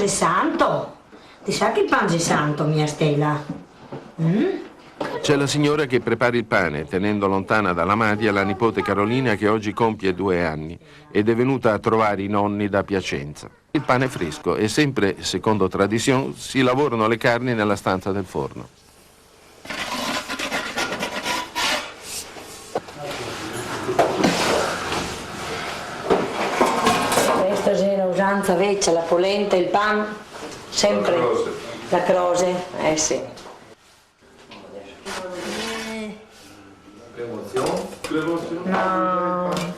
santo. Ti sa che il pane è santo, mia Stella? C'è la signora che prepara il pane, tenendo lontana dalla madre la nipote Carolina che oggi compie 2 anni ed è venuta a trovare i nonni da Piacenza. Il pane è fresco e sempre, secondo tradizione, si lavorano le carni nella stanza del forno. Questa è la usanza vecchia, la polenta, il pan, sempre. La croce, sì. No.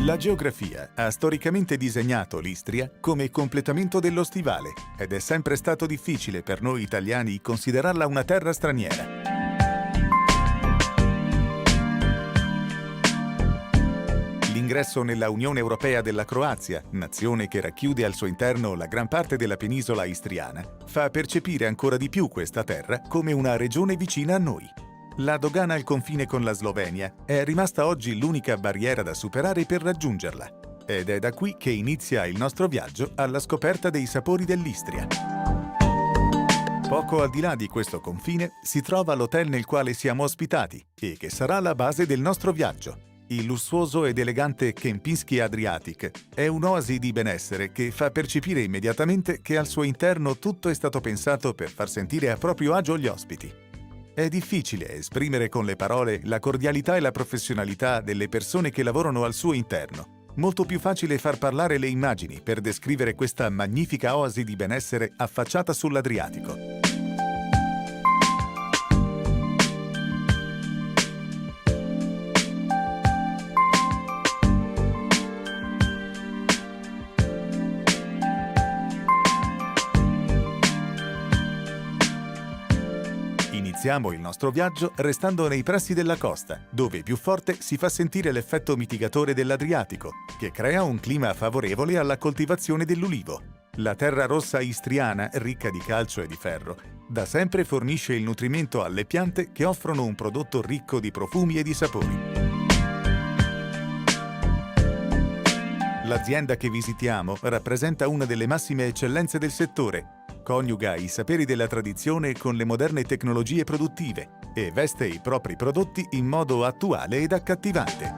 La geografia ha storicamente disegnato l'Istria come completamento dello stivale ed è sempre stato difficile per noi italiani considerarla una terra straniera. L'ingresso nella Unione Europea della Croazia, nazione che racchiude al suo interno la gran parte della penisola istriana, fa percepire ancora di più questa terra come una regione vicina a noi. La dogana al confine con la Slovenia è rimasta oggi l'unica barriera da superare per raggiungerla. Ed è da qui che inizia il nostro viaggio alla scoperta dei sapori dell'Istria. Poco al di là di questo confine si trova l'hotel nel quale siamo ospitati e che sarà la base del nostro viaggio. Il lussuoso ed elegante Kempinski Adriatic è un'oasi di benessere che fa percepire immediatamente che al suo interno tutto è stato pensato per far sentire a proprio agio gli ospiti. È difficile esprimere con le parole la cordialità e la professionalità delle persone che lavorano al suo interno. Molto più facile far parlare le immagini per descrivere questa magnifica oasi di benessere affacciata sull'Adriatico. Iniziamo il nostro viaggio restando nei pressi della costa, dove più forte si fa sentire l'effetto mitigatore dell'Adriatico, che crea un clima favorevole alla coltivazione dell'ulivo. La terra rossa istriana, ricca di calcio e di ferro, da sempre fornisce il nutrimento alle piante che offrono un prodotto ricco di profumi e di sapori. L'azienda che visitiamo rappresenta una delle massime eccellenze del settore. Coniuga i saperi della tradizione con le moderne tecnologie produttive e veste i propri prodotti in modo attuale ed accattivante.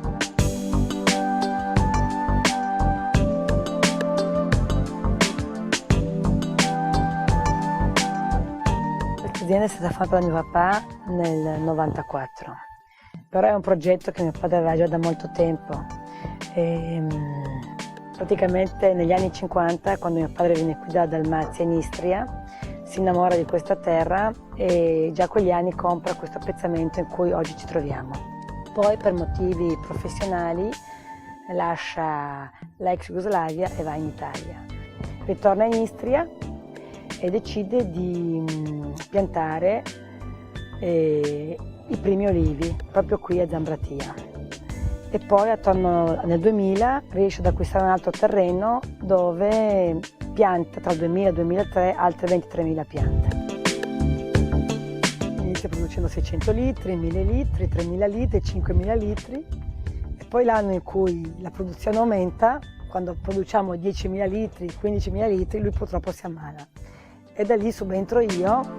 Questa azienda è stata fatta da mio papà nel 94, però è un progetto che mio padre aveva già da molto tempo. Praticamente negli anni 50, quando mio padre viene qui da Dalmazia in Istria, si innamora di questa terra e già quegli anni compra questo appezzamento in cui oggi ci troviamo. Poi per motivi professionali lascia la ex Jugoslavia e va in Italia. Ritorna in Istria e decide di piantare i primi olivi proprio qui a Zambratia. E poi attorno nel 2000 riesce ad acquistare un altro terreno dove pianta tra il 2000 e il 2003 altre 23.000 piante. Inizia producendo 600 litri, 1000 litri, 3000 litri, 5000 litri e poi l'anno in cui la produzione aumenta, quando produciamo 10.000 litri, 15.000 litri, lui purtroppo si ammala. E da lì subentro io.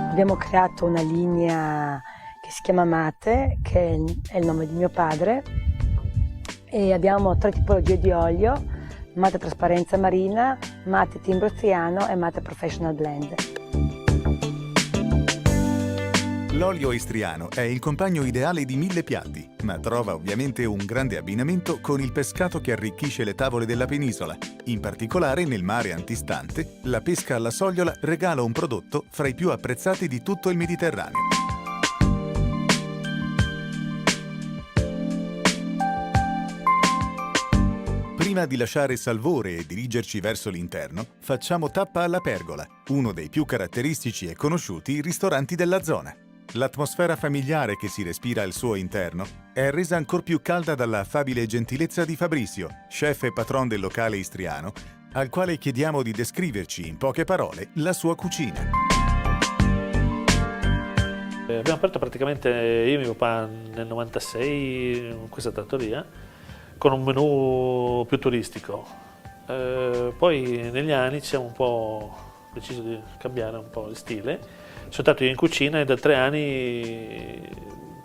Abbiamo creato una linea che si chiama Mate, che è il nome di mio padre, e abbiamo 3 tipologie di olio: Mate Trasparenza Marina, Mate Timbro Istriano e Mate Professional Blend. L'olio istriano è il compagno ideale di 1000 piatti, ma trova ovviamente un grande abbinamento con il pescato che arricchisce le tavole della penisola. In particolare, nel mare antistante, la pesca alla sogliola regala un prodotto fra i più apprezzati di tutto il Mediterraneo. Prima di lasciare Salvore e dirigerci verso l'interno, facciamo tappa alla Pergola, uno dei più caratteristici e conosciuti ristoranti della zona. L'atmosfera familiare che si respira al suo interno è resa ancor più calda dalla affabile gentilezza di Fabrizio, chef e patron del locale istriano, al quale chiediamo di descriverci in poche parole la sua cucina. Abbiamo aperto praticamente io e mio papà nel 96 in questa trattoria con un menù più turistico. Poi negli anni ci siamo un po' deciso di cambiare un po' il stile. Sono stato io in cucina e da 3 anni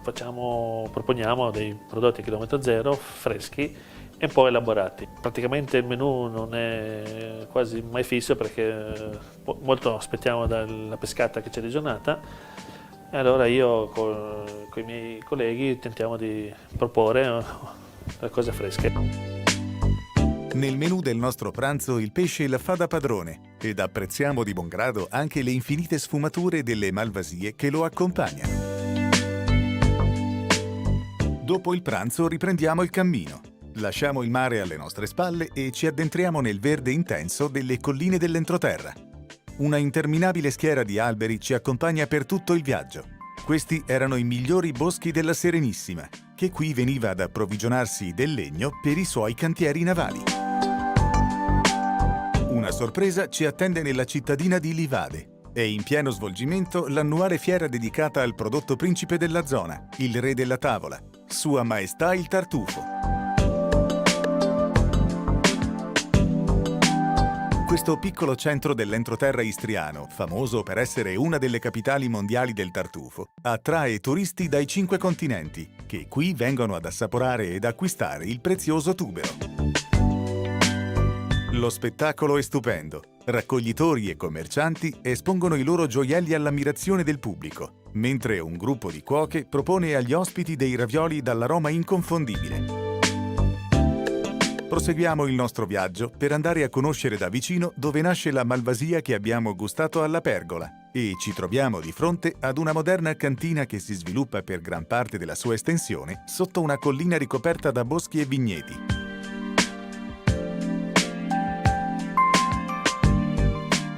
proponiamo dei prodotti a chilometro zero, freschi e un po' elaborati. Praticamente il menù non è quasi mai fisso perché molto aspettiamo dalla pescata che c'è di giornata e allora io con i miei colleghi tentiamo di proporre cose fresche. Nel menù del nostro pranzo il pesce la fa da padrone ed apprezziamo di buon grado anche le infinite sfumature delle malvasie che lo accompagnano. Dopo il pranzo riprendiamo il cammino. Lasciamo il mare alle nostre spalle e ci addentriamo nel verde intenso delle colline dell'entroterra. Una interminabile schiera di alberi ci accompagna per tutto il viaggio. Questi erano i migliori boschi della Serenissima, che qui veniva ad approvvigionarsi del legno per i suoi cantieri navali. Una sorpresa ci attende nella cittadina di Livade. È in pieno svolgimento l'annuale fiera dedicata al prodotto principe della zona, il re della tavola, Sua Maestà il tartufo. Questo piccolo centro dell'entroterra istriano, famoso per essere una delle capitali mondiali del tartufo, attrae turisti dai 5 continenti, che qui vengono ad assaporare ed acquistare il prezioso tubero. Lo spettacolo è stupendo. Raccoglitori e commercianti espongono i loro gioielli all'ammirazione del pubblico, mentre un gruppo di cuoche propone agli ospiti dei ravioli dall'aroma inconfondibile. Proseguiamo il nostro viaggio per andare a conoscere da vicino dove nasce la malvasia che abbiamo gustato alla Pergola e ci troviamo di fronte ad una moderna cantina che si sviluppa per gran parte della sua estensione sotto una collina ricoperta da boschi e vigneti.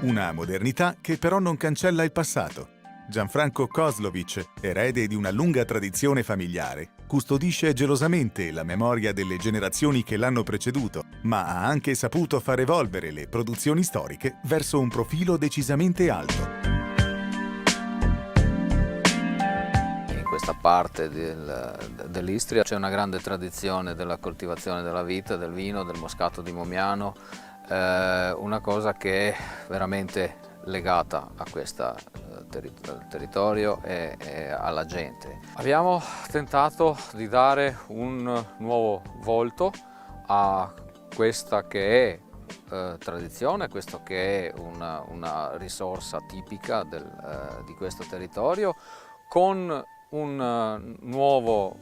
Una modernità che però non cancella il passato. Gianfranco Kozlovic, erede di una lunga tradizione familiare, custodisce gelosamente la memoria delle generazioni che l'hanno preceduto, ma ha anche saputo far evolvere le produzioni storiche verso un profilo decisamente alto. In questa parte dell'Istria c'è una grande tradizione della coltivazione della vite, del vino, del moscato di Momiano, una cosa che è veramente legata a questo territorio e alla gente. Abbiamo tentato di dare un nuovo volto a questa che è tradizione, questo che è una risorsa tipica di questo territorio, con un nuovo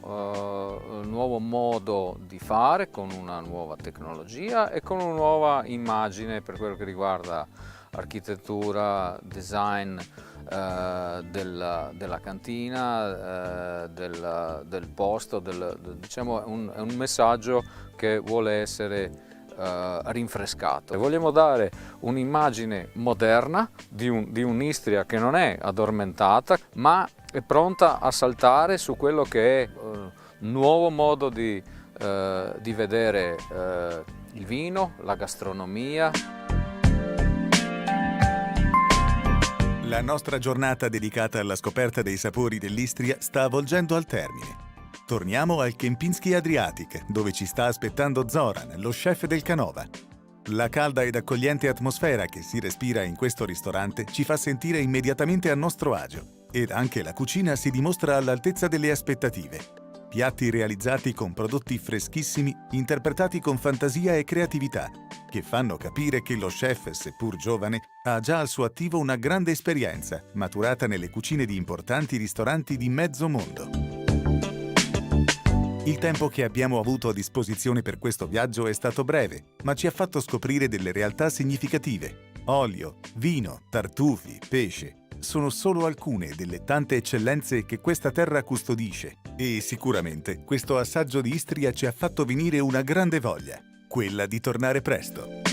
modo di fare, con una nuova tecnologia e con una nuova immagine per quello che riguarda architettura, design della cantina, del posto, diciamo è un messaggio che vuole essere rinfrescato. Vogliamo dare un'immagine moderna di un'Istria che non è addormentata, ma è pronta a saltare su quello che è un nuovo modo di vedere il vino, la gastronomia. La nostra giornata dedicata alla scoperta dei sapori dell'Istria sta avvolgendo al termine. Torniamo al Kempinski Adriatic, dove ci sta aspettando Zoran, lo chef del Canova. La calda ed accogliente atmosfera che si respira in questo ristorante ci fa sentire immediatamente a nostro agio ed anche la cucina si dimostra all'altezza delle aspettative. Piatti realizzati con prodotti freschissimi, interpretati con fantasia e creatività, che fanno capire che lo chef, seppur giovane, ha già al suo attivo una grande esperienza, maturata nelle cucine di importanti ristoranti di mezzo mondo. Il tempo che abbiamo avuto a disposizione per questo viaggio è stato breve, ma ci ha fatto scoprire delle realtà significative. Olio, vino, tartufi, pesce sono solo alcune delle tante eccellenze che questa terra custodisce e sicuramente questo assaggio di Istria ci ha fatto venire una grande voglia, quella di tornare presto.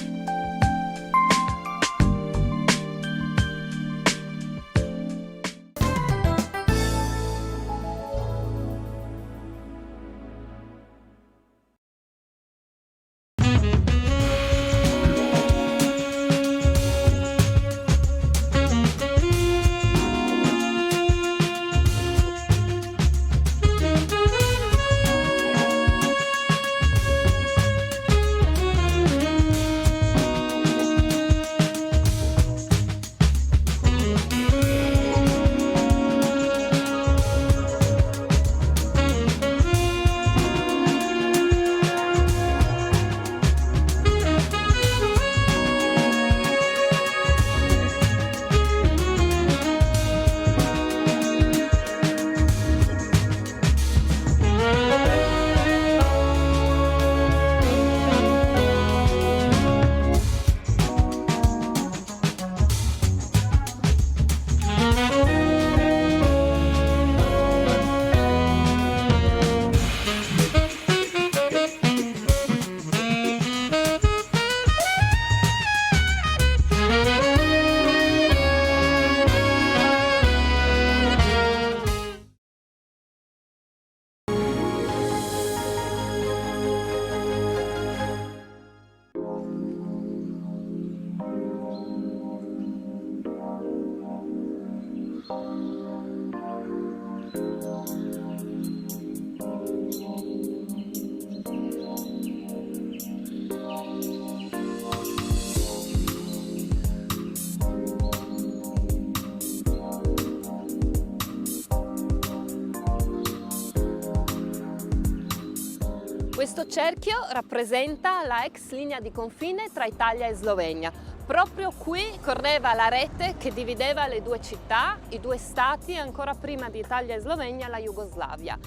Questo cerchio rappresenta la ex linea di confine tra Italia e Slovenia. Proprio qui correva la rete che divideva le due città, i due stati e ancora prima di Italia e Slovenia la Jugoslavia.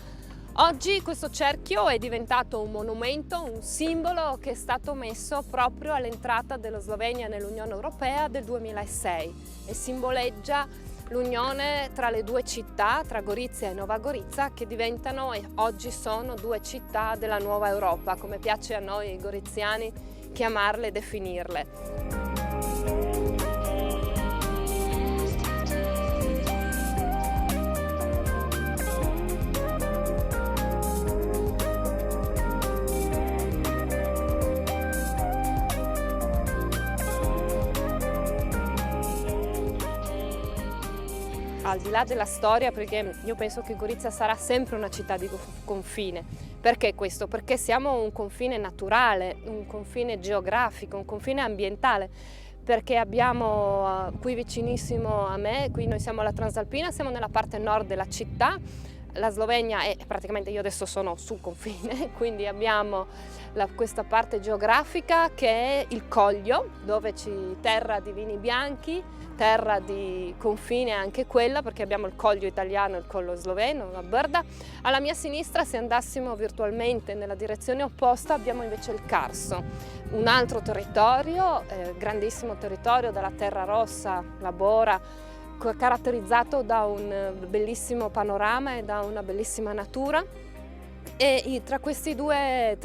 Oggi questo cerchio è diventato un monumento, un simbolo che è stato messo proprio all'entrata della Slovenia nell'Unione Europea del 2006 e simboleggia l'unione tra le due città, tra Gorizia e Nova Gorica, che diventano e oggi sono due città della nuova Europa, come piace a noi goriziani chiamarle e definirle. Al di là della storia, perché io penso che Gorizia sarà sempre una città di confine. Perché questo? Perché siamo un confine naturale, un confine geografico, un confine ambientale, perché abbiamo qui vicinissimo a me, qui noi siamo alla Transalpina, siamo nella parte nord della città, la Slovenia è praticamente, io adesso sono sul confine, quindi abbiamo questa parte geografica che è il Coglio, dove c'è terra di vini bianchi, terra di confine anche quella, perché abbiamo il Coglio italiano e il Coglio sloveno, la Brda. Alla mia sinistra, se andassimo virtualmente nella direzione opposta, abbiamo invece il Carso, un altro territorio, grandissimo territorio della terra rossa, la Bora, caratterizzato da un bellissimo panorama e da una bellissima natura. E tra questi due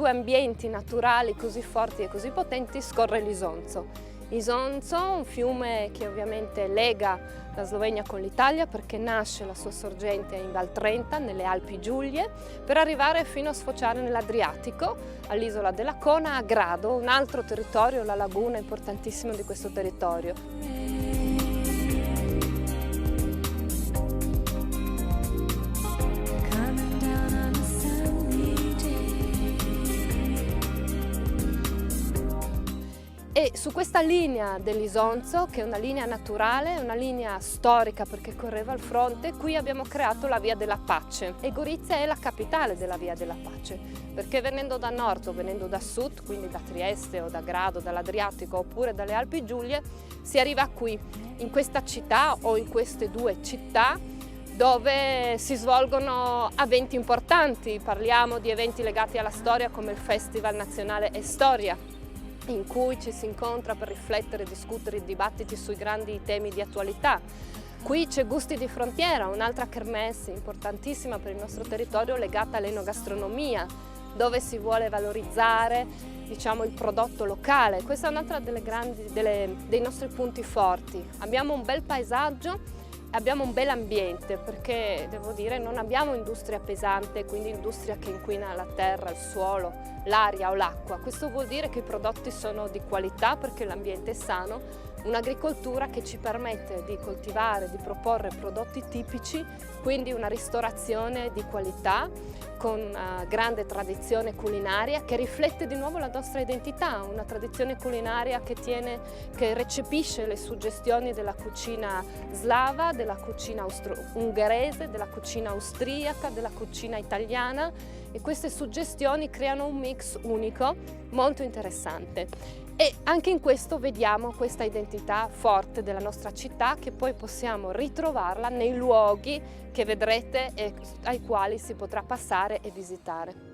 ambienti naturali così forti e così potenti scorre l'Isonzo. Isonzo, un fiume che ovviamente lega la Slovenia con l'Italia perché nasce la sua sorgente in Val Trenta, nelle Alpi Giulie, per arrivare fino a sfociare nell'Adriatico, all'isola della Cona, a Grado, un altro territorio, la laguna importantissima di questo territorio. E su questa linea dell'Isonzo, che è una linea naturale, una linea storica perché correva al fronte, qui abbiamo creato la Via della Pace e Gorizia è la capitale della Via della Pace, perché venendo da nord o venendo da sud, quindi da Trieste o da Grado, dall'Adriatico oppure dalle Alpi Giulie, si arriva qui, in questa città o in queste due città dove si svolgono eventi importanti. Parliamo di eventi legati alla storia come il Festival Nazionale e Storia, in cui ci si incontra per riflettere, discutere i dibattiti sui grandi temi di attualità. Qui c'è Gusti di Frontiera, un'altra kermesse importantissima per il nostro territorio legata all'enogastronomia, dove si vuole valorizzare, diciamo, il prodotto locale. Questa è un'altra dei nostri punti forti. Abbiamo un bel paesaggio, abbiamo un bel ambiente perché, devo dire, non abbiamo industria pesante, quindi industria che inquina la terra, il suolo, l'aria o l'acqua. Questo vuol dire che i prodotti sono di qualità perché l'ambiente è sano, un'agricoltura che ci permette di coltivare, di proporre prodotti tipici, quindi una ristorazione di qualità con grande tradizione culinaria che riflette di nuovo la nostra identità, una tradizione culinaria che recepisce le suggestioni della cucina slava, della cucina ungherese, della cucina austriaca, della cucina italiana, e queste suggestioni creano un mix unico molto interessante. E anche in questo vediamo questa identità forte della nostra città, che poi possiamo ritrovarla nei luoghi che vedrete e ai quali si potrà passare e visitare.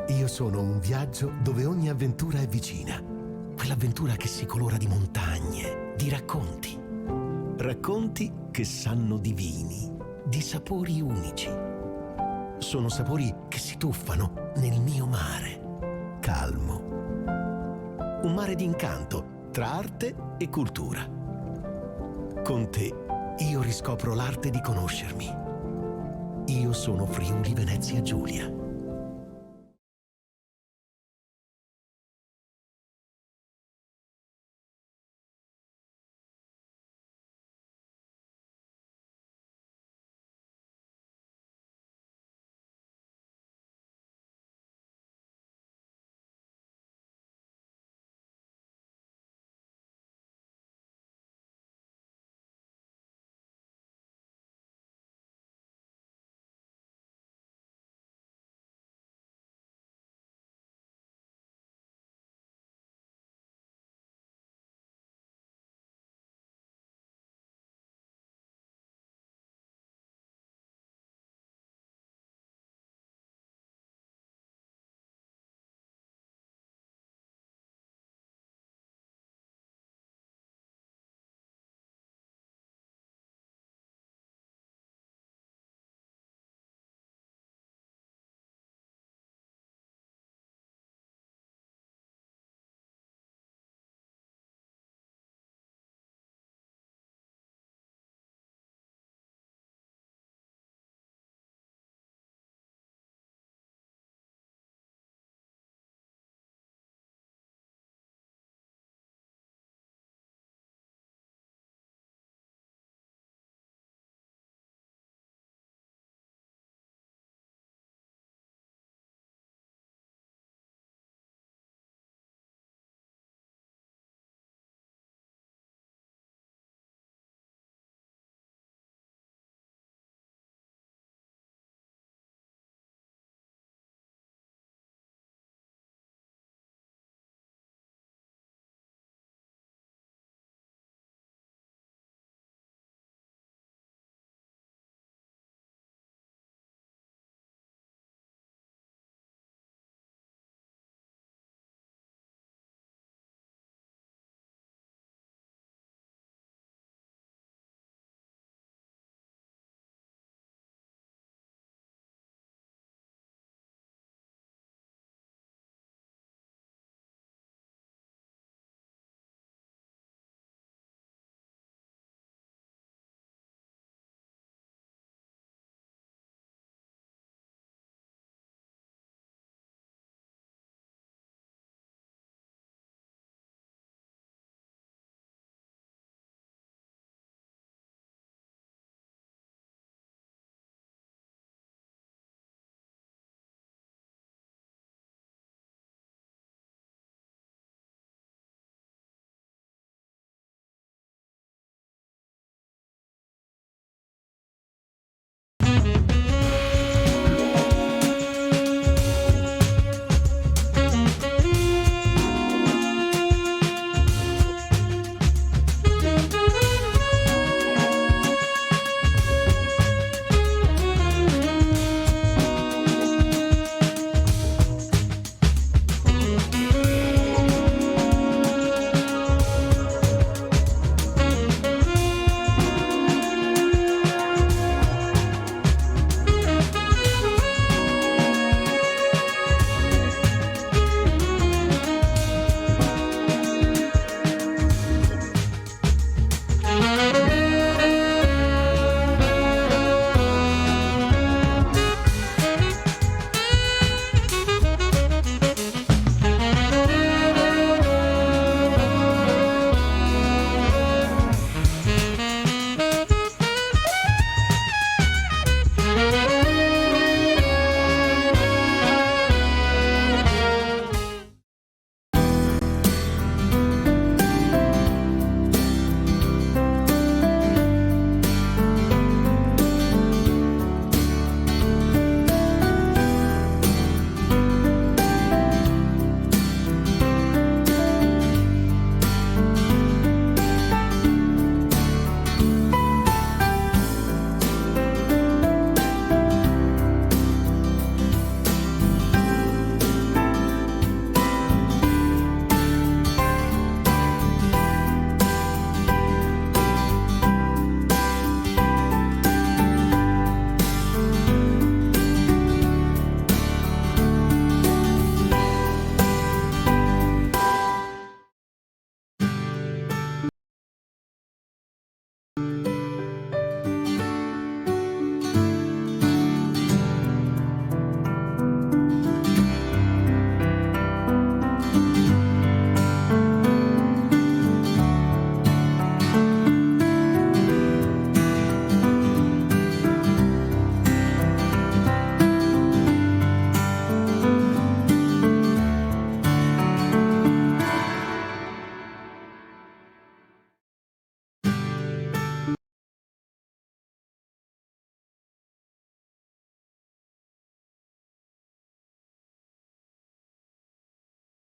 Io sono un viaggio dove ogni avventura è vicina. Quell'avventura che si colora di montagne, di racconti. Racconti che sanno di vini, di sapori unici. Sono sapori che si tuffano nel mio mare, calmo. Un mare d'incanto tra arte e cultura. Con te io riscopro l'arte di conoscermi. Io sono Friuli Venezia Giulia.